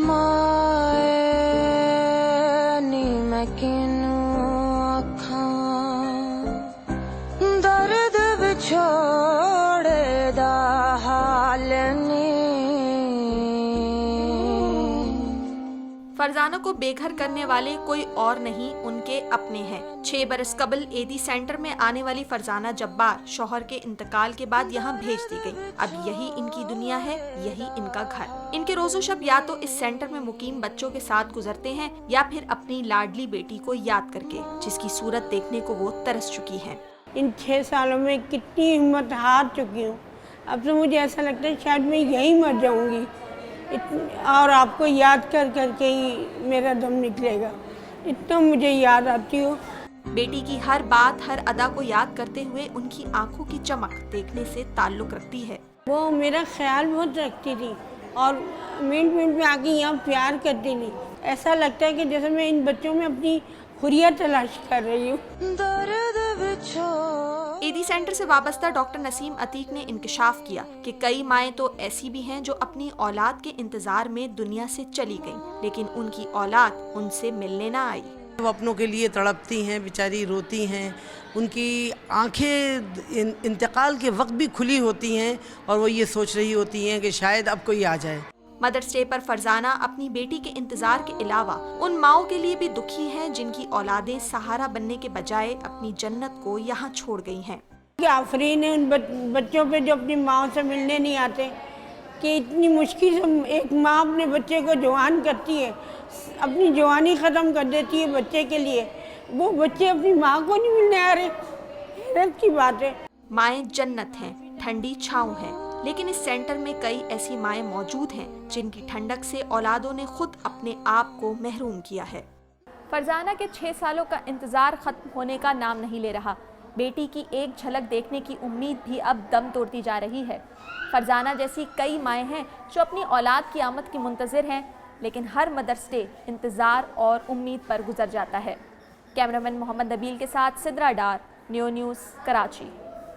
माए नी मैं किनू आखां दर्द विछोड़े दा हाल नी। फरजाना को बेघर करने वाले कोई और नहीं, उनके अपने हैं। 6 बरस कबल एदी सेंटर में आने वाली फरजाना जब्बार शौहर के इंतकाल के बाद यहाँ भेज दी गई। अब यही इनकी दुनिया है, यही इनका घर। इनके रोजो शब या तो इस सेंटर में मुकीम बच्चों के साथ गुजरते हैं या फिर अपनी लाडली बेटी को याद करके, जिसकी सूरत देखने को वो तरस चुकी है। इन 6 सालों में कितनी हिम्मत हार चुकी हूँ। अब तो मुझे ऐसा लगता है शायद मैं यहीं मर जाऊँगी, और आपको याद कर करके ही मेरा दम निकलेगा। इतना मुझे याद आती हो। बेटी की हर बात, हर अदा को याद करते हुए उनकी आंखों की चमक देखने से ताल्लुक रखती है। वो मेरा ख्याल बहुत रखती थी और मिनट मिनट में आके यहाँ प्यार करती थी। ऐसा लगता है कि जैसे मैं इन बच्चों में अपनी खुरिया तलाश कर रही हूँ। एदी सेंटर से वाबस्ता डॉक्टर नसीम अतीक ने इंकशाफ किया कि कई माएँ तो ऐसी भी हैं जो अपनी औलाद के इंतजार में दुनिया से चली गईं, लेकिन उनकी औलाद उनसे मिलने ना आई। वो अपनों के लिए तड़पती हैं, बेचारी रोती हैं, उनकी आंखें इंतकाल के वक्त भी खुली होती हैं और वो ये सोच रही होती हैं कि शायद अब कोई आ जाए। मदर्स डे पर फरजाना अपनी बेटी के इंतजार के अलावा उन माओं के लिए भी दुखी हैं जिनकी औलादें सहारा बनने के बजाय अपनी जन्नत को यहाँ छोड़ गई हैं। आफरीन है उन बच्चों पे जो अपनी माँ से मिलने नहीं आते, कि इतनी मुश्किल से एक माँ अपने बच्चे को जवान करती है, अपनी जवानी ख़त्म कर देती है बच्चे के लिए। वो बच्चे अपनी माँ को नहीं मिलने आ रहे, हैरत की बात है। माएँ जन्नत हैं, ठंडी छाँव हैं, लेकिन इस सेंटर में कई ऐसी माएँ मौजूद हैं जिनकी ठंडक से औलादों ने खुद अपने आप को महरूम किया है। फरजाना के 6 सालों का इंतजार खत्म होने का नाम नहीं ले रहा। बेटी की एक झलक देखने की उम्मीद भी अब दम तोड़ती जा रही है। फरजाना जैसी कई माएँ हैं जो अपनी औलाद की आमद की मुंतज़िर हैं, लेकिन हर मदर्स डे इंतज़ार और उम्मीद पर गुजर जाता है। कैमरामैन मोहम्मद नबील के साथ सिद्रा डार, न्यू न्यूज़, कराची।